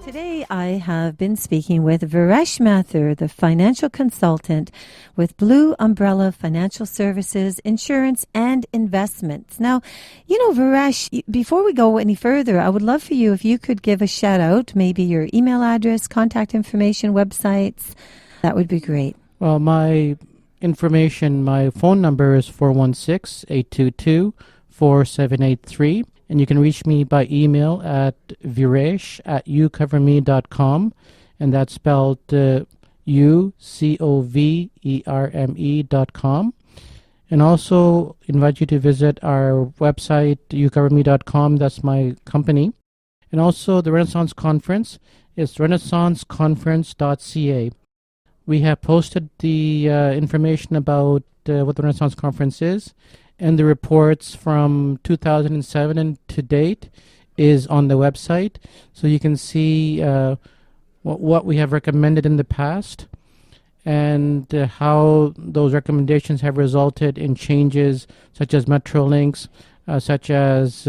Today, I have been speaking with Viresh Mathur, the financial consultant with Blue Umbrella Financial Services, Insurance and Investments. Now, Viresh, before we go any further, I would love for you if you could give a shout out, maybe your email address, contact information, websites. That would be great. Well, my information, my phone number is 416-822-4783. And you can reach me by email at viresh@youcoverme.com. And that's spelled UCOVERME.com. And also invite you to visit our website, youcoverme.com. That's my company. And also the Renaissance Conference is renaissanceconference.ca. We have posted the information about what the Renaissance Conference is, and the reports from 2007 and to date is on the website. So you can see what we have recommended in the past and how those recommendations have resulted in changes such as Metrolinks, such as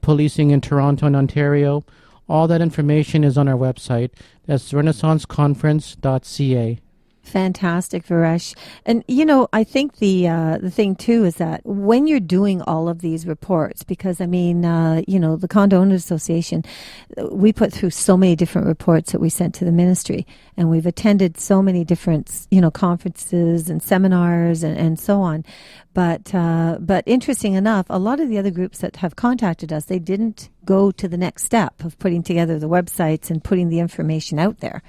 policing in Toronto and Ontario. All that information is on our website. That's renaissanceconference.ca. Fantastic, Viresh. And, I think the thing, too, is that when you're doing all of these reports, because, the Condo Owners Association, we put through so many different reports that we sent to the ministry, and we've attended so many different, conferences and seminars and so on. But interesting enough, a lot of the other groups that have contacted us, they didn't go to the next step of putting together the websites and putting the information out there.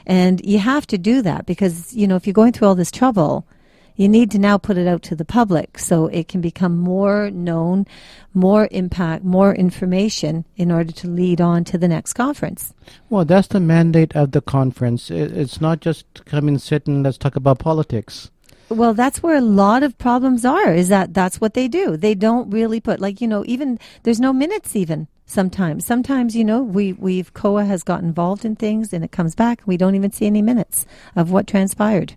And you have to do that because, if you're going through all this trouble, you need to now put it out to the public so it can become more known, more impact, more information in order to lead on to the next conference. Well, that's the mandate of the conference. It's not just come and sit and let's talk about politics. Well, that's where a lot of problems are, is that's what they do. They don't really put, even there's no minutes even sometimes. Sometimes, COA has got involved in things and it comes back. We don't even see any minutes of what transpired.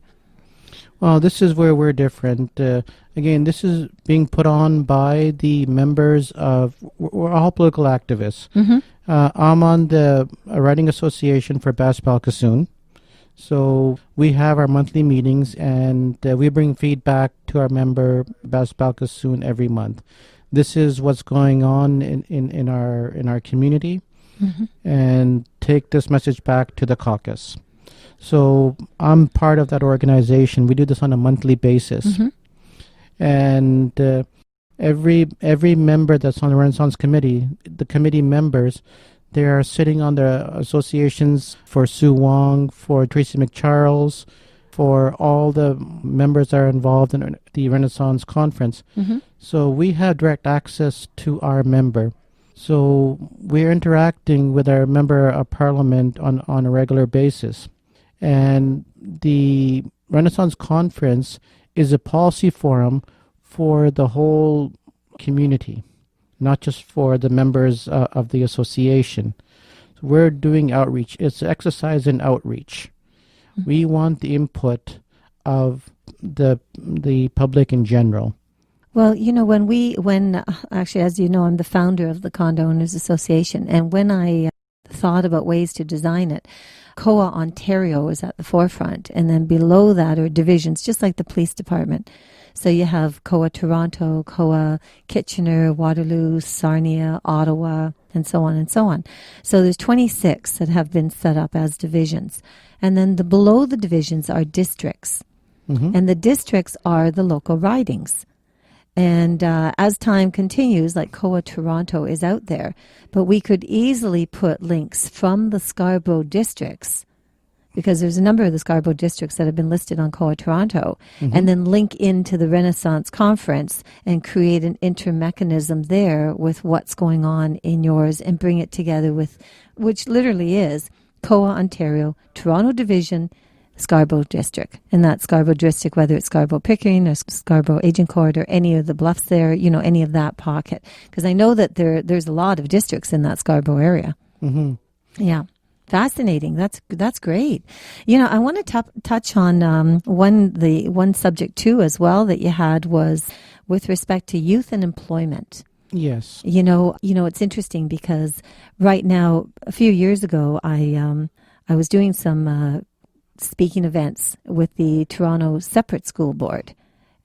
Well, this is where we're different. Again, this is being put on by the members we're all political activists. Mm-hmm. I'm on the Writing Association for Bass-Balkasoon. So we have our monthly meetings and we bring feedback to our member Bass-Balkasoon every month. This is what's going on in our community, mm-hmm. and take this message back to the caucus. So I'm part of that organization. We do this on a monthly basis. Mm-hmm. And every member that's on the Renaissance Committee, the committee members, they are sitting on the associations for Sue Wong, for Tracy McCharles, for all the members that are involved in the Renaissance Conference. Mm-hmm. So we have direct access to our member. So we're interacting with our member of parliament on a regular basis. And the Renaissance Conference is a policy forum for the whole community, not just for the members of the association. So we're doing outreach. It's an exercise in outreach. Mm-hmm. We want the input of the public in general. Well, when actually, as you know, I'm the founder of the Condo Owners Association, and when I thought about ways to design it, COA Ontario was at the forefront, and then below that are divisions, just like the police department. So you have COA Toronto, COA Kitchener, Waterloo, Sarnia, Ottawa, and so on and so on. So there's 26 that have been set up as divisions. And then below the divisions are districts. Mm-hmm. And the districts are the local ridings. And as time continues, like COA Toronto is out there, but we could easily put links from the Scarborough districts, because there's a number of the Scarborough districts that have been listed on COA Toronto, mm-hmm. and then link into the Renaissance Conference and create an intermechanism there with what's going on in yours and bring it together with, which literally is COA Ontario, Toronto Division, Scarborough District. And that Scarborough District, whether it's Scarborough Pickering or Scarborough Agincourt or any of the bluffs there, any of that pocket. Because I know that there's a lot of districts in that Scarborough area. Mm-hmm. Yeah. Fascinating. That's great. I want to touch on one subject too as well that you had was with respect to youth and employment. Yes. It's interesting because right now, a few years ago, I was doing some speaking events with the Toronto Separate School Board.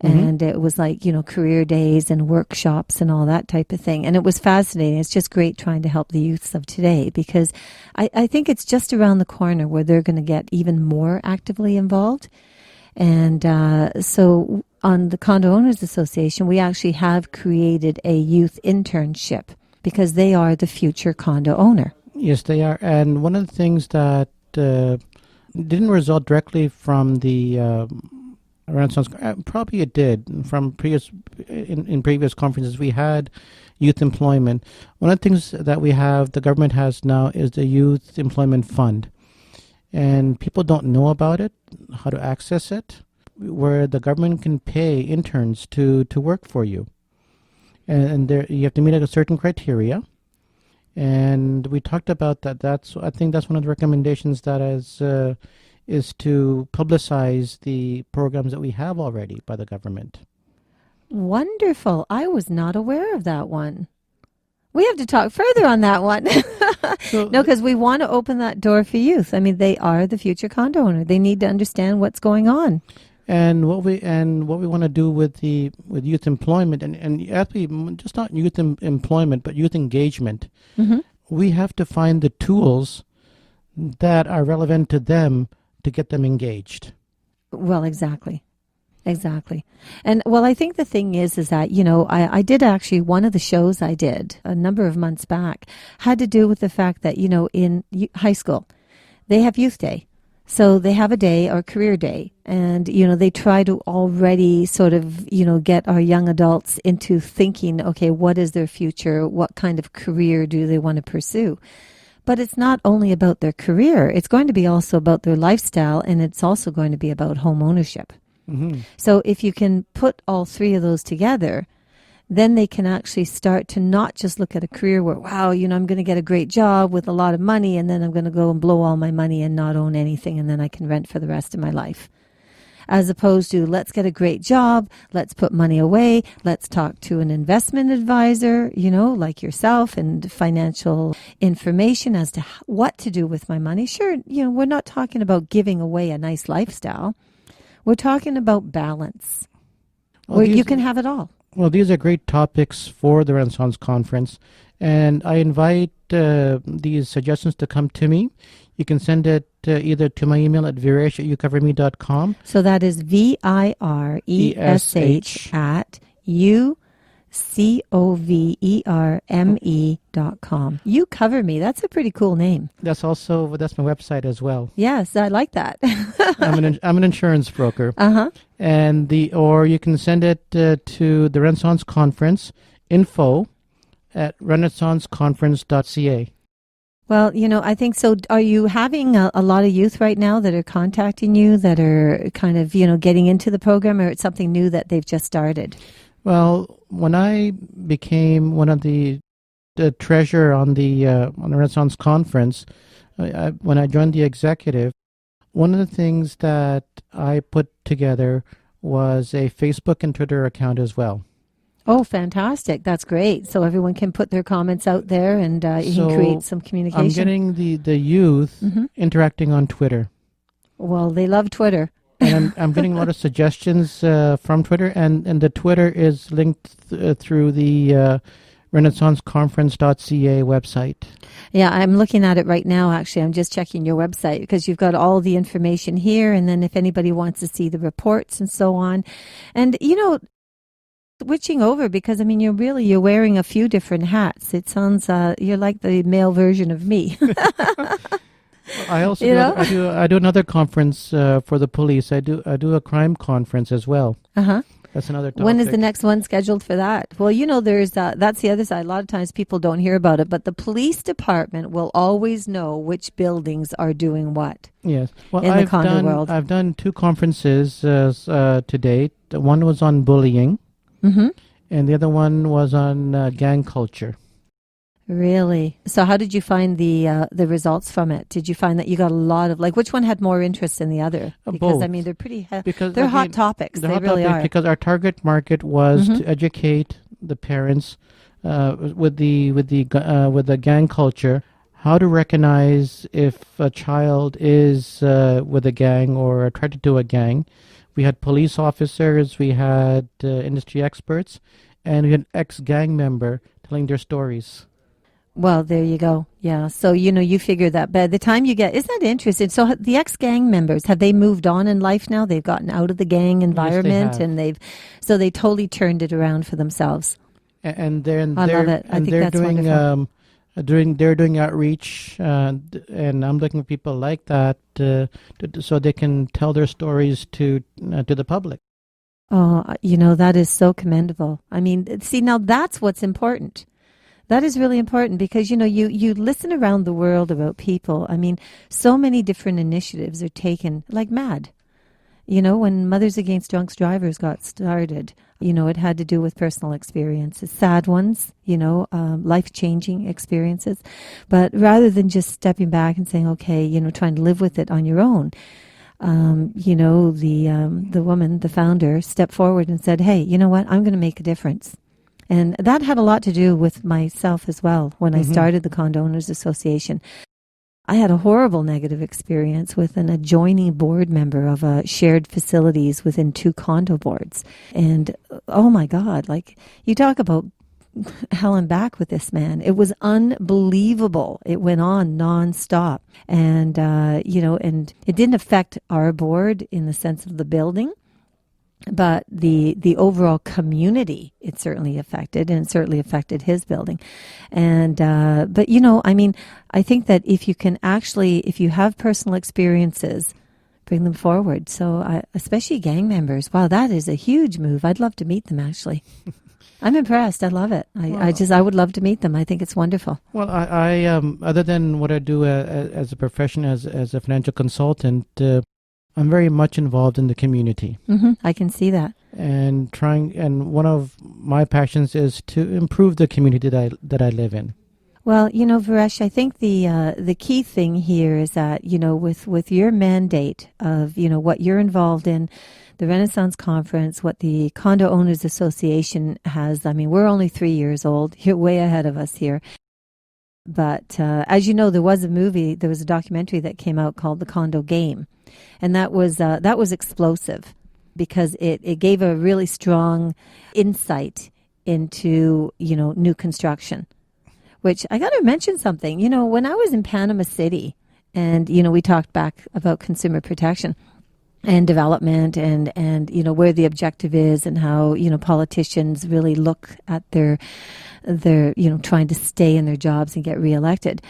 And it was like, career days and workshops and all that type of thing. And it was fascinating. It's just great trying to help the youths of today because I think it's just around the corner where they're going to get even more actively involved. And so on the Condo Owners Association, we actually have created a youth internship because they are the future condo owner. Yes, they are. And one of the things that didn't result directly from the Renaissance, probably it did from in previous conferences we had youth employment. One of the things that the government has now is the Youth Employment Fund, and people don't know about it, how to access it, where the government can pay interns to work for you, and there you have to meet a certain criteria. And we talked about that. I think that's one of the recommendations that is to publicize the programs that we have already by the government. Wonderful. I was not aware of that one. We have to talk further on that one. No, because we want to open that door for youth. I mean, they are the future condo owner. They need to understand what's going on. And what we want to do with youth employment and actually just not youth employment but youth engagement. We have to find the tools that are relevant to them to get them engaged. Well, exactly. And well, I think the thing is that, I did actually, one of the shows I did a number of months back had to do with the fact that, in high school, they have youth day. So they have a day or career day and, they try to already sort of, get our young adults into thinking, okay, what is their future? What kind of career do they want to pursue? But it's not only about their career. It's going to be also about their lifestyle, and it's also going to be about home ownership. So if you can put all three of those together, then they can actually start to not just look at a career where, wow, I'm going to get a great job with a lot of money, and then I'm going to go and blow all my money and not own anything, and then I can rent for the rest of my life. As opposed to, let's get a great job, let's put money away, let's talk to an investment advisor, like yourself, and financial information as to what to do with my money. Sure, we're not talking about giving away a nice lifestyle. We're talking about balance, where you can have it all. Well, these are great topics for the Renaissance Conference, and I invite these suggestions to come to me. You can send it either to my email at viresh@youcoverme.com. So that is VIRESH at UCOVERME.com. You Cover Me. That's a pretty cool name. That's my website as well. Yes, I like that. I'm an insurance broker. Or you can send it to the Renaissance Conference info at renaissanceconference.ca. Well, I think so. Are you having a lot of youth right now that are contacting you that are kind of, getting into the program, or it's something new that they've just started? Well, when I became one of the treasurer on the Renaissance Conference, when I joined the executive, one of the things that I put together was a Facebook and Twitter account as well. Oh, fantastic. That's great. So everyone can put their comments out there and you can create some communication. I'm getting the youth interacting on Twitter. Well, they love Twitter. And I'm getting a lot of suggestions from Twitter, and the Twitter is linked through the renaissanceconference.ca website. Yeah, I'm looking at it right now, actually. I'm just checking your website because you've got all the information here, and then if anybody wants to see the reports and so on. And, switching over, because you're wearing a few different hats. It sounds you're like the male version of me. I also I do another conference for the police. I do a crime conference as well. That's another topic. When is the next one scheduled for that? Well, there's that's the other side. A lot of times people don't hear about it, but the police department will always know which buildings are doing what. Yes. Well, in the condo world. I've done 2 conferences to date. One was on bullying, and the other one was on gang culture. Really? So how did you find the results from it? Did you find that you got a lot of, like, which one had more interest than the other? Because I Both. mean, they're pretty Because they're hot again, topics. the They hot really topic are. because our target market was Hmm. to educate the parents with the gang culture, how to recognize if a child is with a gang or attracted to a gang. We had police officers, we had industry experts, and we had ex-gang member telling their stories. Well, there you go. Yeah. So, you figure that by the time you get, isn't that interesting? So the ex-gang members, have they moved on in life now? They've gotten out of the gang Yes, they environment have. and so they totally turned it around for themselves. And they're I love it. I think they're that's wonderful. doing outreach, and I'm looking for people like that so they can tell their stories to the public. Oh, that is so commendable. I mean, see, now that's what's important. That is really important because you listen around the world about people. I mean, so many different initiatives are taken like mad. When Mothers Against Drunk Drivers got started, it had to do with personal experiences, sad ones, life-changing experiences. But rather than just stepping back and saying, okay, trying to live with it on your own, the woman, the founder, stepped forward and said, hey, you know what? I'm going to make a difference. And that had a lot to do with myself as well. When I Hmm. started the Condo Owners Association, I had a horrible negative experience with an adjoining board member of a shared facilities within two condo boards. And oh my God, like you talk about hell and back with this man. It was unbelievable. It went on nonstop. And, and it didn't affect our board in the sense of the building. But the overall community, it certainly affected, and it certainly affected his building. And but I mean, I think that if you have personal experiences, bring them forward. So especially gang members, wow, that is a huge move. I'd love to meet them. Actually, I'm impressed. I love it. Well, I would love to meet them. I think it's wonderful. I other than what I do as a profession as a financial consultant, I'm very much involved in the community. I can see that. And one of my passions is to improve the community that I live in. Well, Viresh, I think the key thing here is that with your mandate of what you're involved in, the Renaissance Conference, what the Condo Owners Association has. I mean, we're only 3 years old. You're way ahead of us here. But as you know, there was a documentary that came out called The Condo Game, and that was explosive because it gave a really strong insight into new construction. Which I got to mention something. When I was in Panama City, and we talked back about consumer protection and development, and where the objective is, and how politicians really look at their trying to stay in their jobs and get reelected.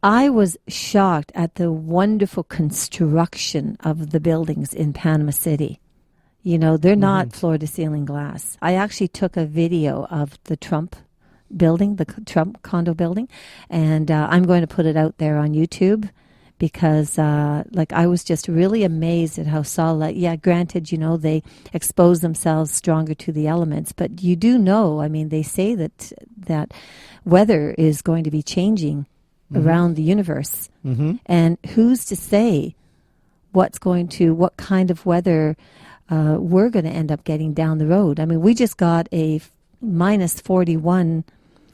I was shocked at the wonderful construction of the buildings in Panama City. They're Hmm. not floor to ceiling glass. I actually took a video of the Trump building, the Trump condo building, and I'm going to put it out there on YouTube because I was just really amazed at how solid. Yeah, granted, they expose themselves stronger to the elements, but you do know, I mean, they say that weather is going to be changing Hmm. around the universe, Hmm. and who's to say what kind of weather we're going to end up getting down the road. I mean, we just got a minus 41.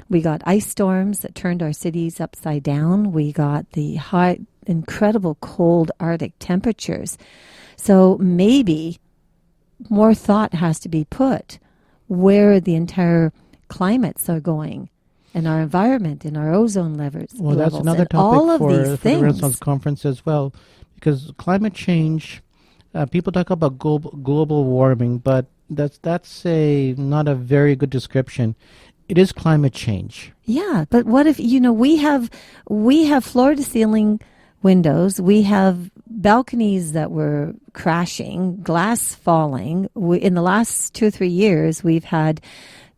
We got ice storms that turned our cities upside down. We got the high, incredible cold Arctic temperatures. So maybe more thought has to be put where the entire climates are going and our environment and our ozone Well, that's levels another and topic all of these for the Renaissance things. Conference as well, because climate change. People talk about global warming, but that's a not a very good description. It is climate change. Yeah, but what if we have floor to ceiling windows, we have balconies that were crashing, glass falling. In the last 2 or 3 years, we've had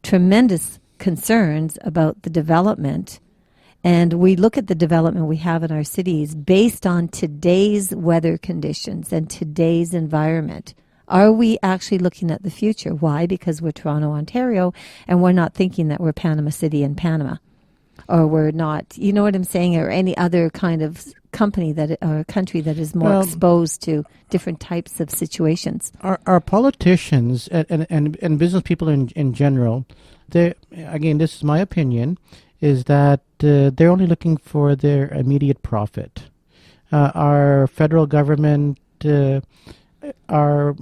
tremendous concerns about the development. And we look at the development we have in our cities based on today's weather conditions and today's environment. Are we actually looking at the future? Why? Because we're Toronto, Ontario, and we're not thinking that we're Panama City and Panama. or we're not, you know what I'm saying, or any other kind of company that or country that is more Well, exposed to different types of situations. our politicians and business people in general, they, again, this is my opinion, is that they're only looking for their immediate profit. Our federal government are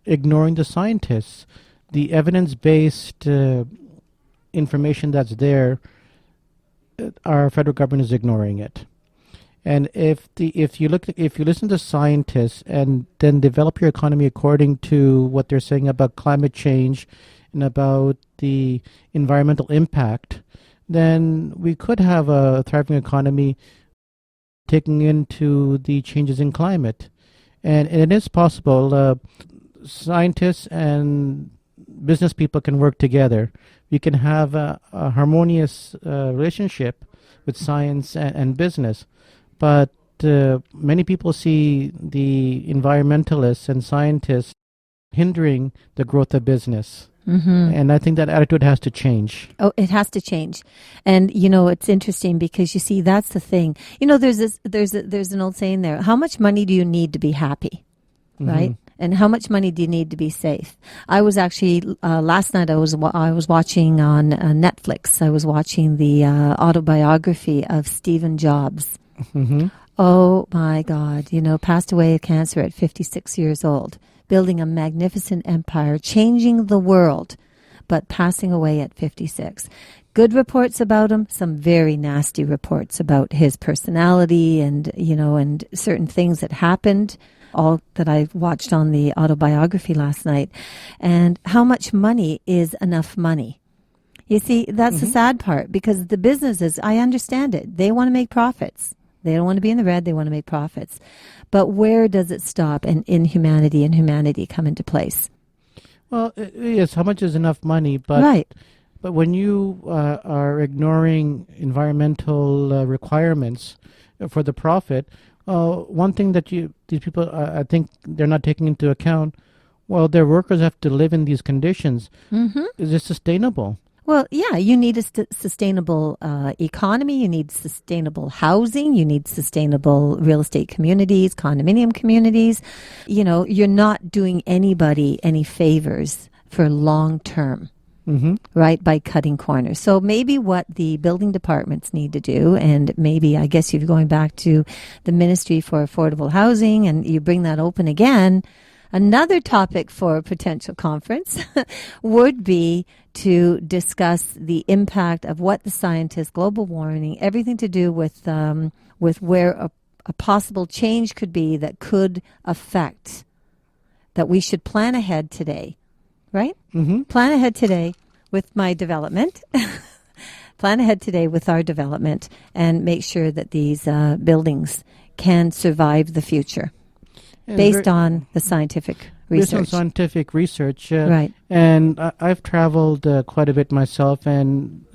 ignoring the scientists. The evidence-based information that's there, our federal government is ignoring it. And if you listen to scientists and then develop your economy according to what they're saying about climate change and about the environmental impact, then we could have a thriving economy taking into the changes in climate. And it is possible. Scientists and business people can work together. We can have a harmonious relationship with science and business. But many people see the environmentalists and scientists hindering the growth of business. Mm-hmm. And I think that attitude has to change. Oh, it has to change. And, you know, it's interesting because you see, that's the thing. You know, there's an old saying there. How much money do you need to be happy? Right? And how much money do you need to be safe? I was actually, last night I was watching on Netflix. I was watching the autobiography of Stephen Jobs. Mm-hmm. Oh my God, you know, passed away of cancer at 56 years old, building a magnificent empire, changing the world, but passing away at 56. Good reports about him, some very nasty reports about his personality and, you know, and certain things that happened, all that I watched on the autobiography last night. And how much money is enough money? You see, that's the sad part, because the businesses, I understand it. They want to make profits. They don't want to be in the red. They want to make profits. But where does it stop and inhumanity and humanity come into place? Well, yes, how much is enough money? But Right. But when you are ignoring environmental requirements for the profit, one thing that these people, I think they're not taking into account, well, their workers have to live in these conditions. Mm-hmm. Is it sustainable? Well, yeah, you need a sustainable economy. You need sustainable housing. You need sustainable real estate communities, condominium communities. You know, you're not doing anybody any favors for long term. Mm-hmm. Right, by cutting corners. So maybe what the building departments need to do, and maybe I guess you're going back to the Ministry for Affordable Housing and you bring that open again, another topic for a potential conference would be to discuss the impact of what the scientists, global warming, everything to do with where a possible change could be that could affect, that we should plan ahead today. Right? Mm-hmm. Plan ahead today with my development. Plan ahead today with our development and make sure that these buildings can survive the future based on the scientific research. Based on scientific research. Right. And I've traveled quite a bit myself, and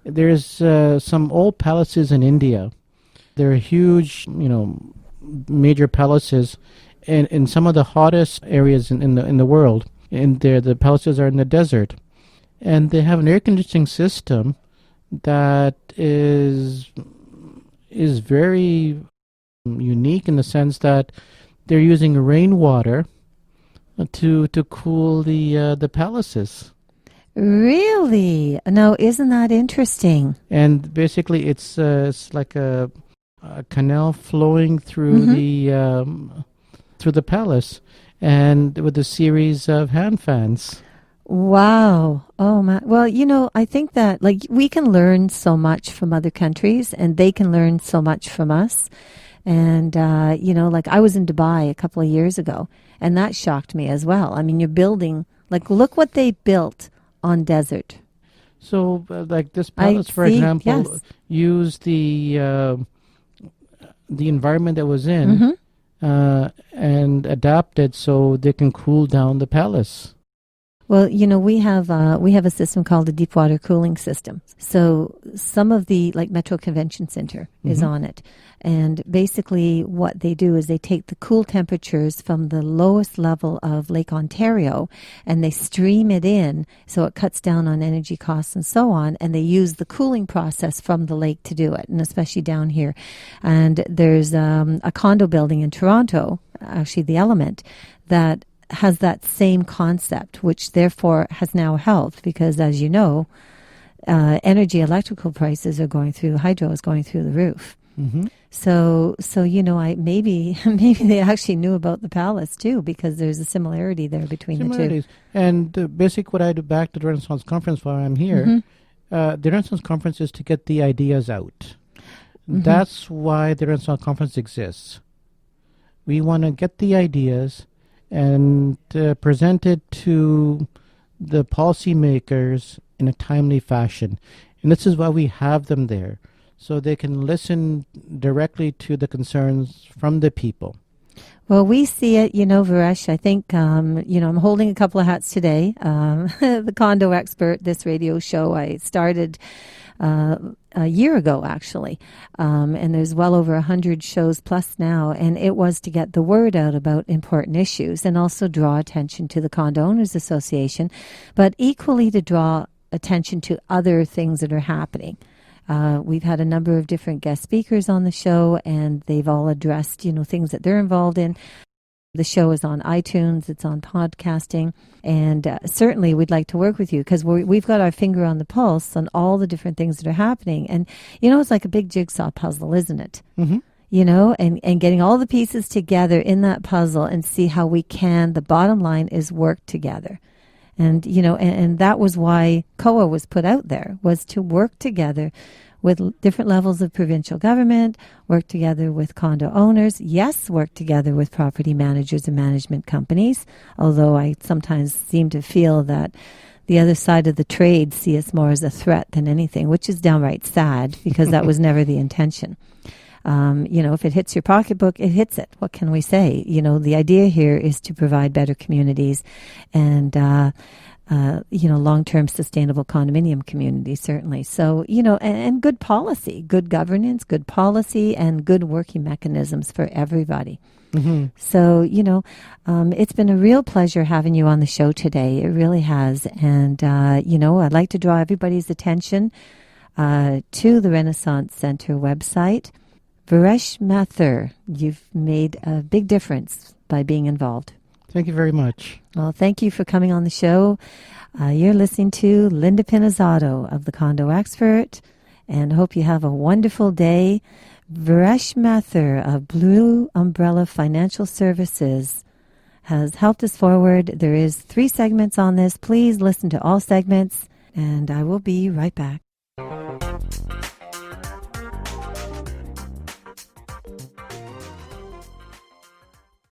there's some old palaces in India. They're huge, major palaces in some of the hottest areas in the world. And the palaces are in the desert, and they have an air conditioning system that is very unique in the sense that they're using rainwater to cool the palaces. Really? Now, isn't that interesting? And basically, it's like a canal flowing through the palace, and with a series of hand fans. Wow. Oh, my. Well, I think that we can learn so much from other countries and they can learn so much from us. And, I was in Dubai a couple of years ago and that shocked me as well. I mean, you're building, look what they built on desert. So, this palace, for example, yes. used the environment that was in. Mm-hmm. And adapted so they can cool down the palace. Well, we have a system called the deep water cooling system. So some of the, like Metro Convention Center is on it. And basically what they do is they take the cool temperatures from the lowest level of Lake Ontario and they stream it in, so it cuts down on energy costs and so on, and they use the cooling process from the lake to do it, and especially down here. And there's a condo building in Toronto, actually the Element, that has that same concept, which therefore has now helped because, as you know, electrical prices are going through, hydro is going through the roof. So I maybe they actually knew about the palace too, because there's a similarity there between the two. And the basic what I do back to the Renaissance Conference while I'm here, the Renaissance Conference is to get the ideas out. That's why the Renaissance Conference exists. We want to get the ideas and present it to the policymakers in a timely fashion. And this is why we have them there, so they can listen directly to the concerns from the people. Well, we see it, Viresh. I think, I'm holding a couple of hats today. The condo expert, this radio show I started a year ago, actually. And there's well over 100 shows plus now. And it was to get the word out about important issues and also draw attention to the Condo Owners Association, but equally to draw attention to other things that are happening. We've had a number of different guest speakers on the show, and they've all addressed, things that they're involved in. The show is on iTunes, it's on podcasting, and certainly we'd like to work with you because we've got our finger on the pulse on all the different things that are happening. And, it's like a big jigsaw puzzle, isn't it? And getting all the pieces together in that puzzle and see how we can, the bottom line is work together. And, and that was why COA was put out there, was to work together with different levels of provincial government, work together with condo owners, yes, work together with property managers and management companies, although I sometimes seem to feel that the other side of the trade see us more as a threat than anything, which is downright sad because that was never the intention. If it hits your pocketbook, it hits it. What can we say? The idea here is to provide better communities and, long-term sustainable condominium communities, certainly. So, and good policy, good governance, good policy, and good working mechanisms for everybody. So, it's been a real pleasure having you on the show today. It really has. And, I'd like to draw everybody's attention to the Renaissance Center website. Viresh Mathur, you've made a big difference by being involved. Thank you very much. Well, thank you for coming on the show. You're listening to Linda Pinizzotto of the Condo Expert, and hope you have a wonderful day. Viresh Mathur of Blue Umbrella Financial Services has helped us forward. There is 3 segments on this. Please listen to all segments, and I will be right back.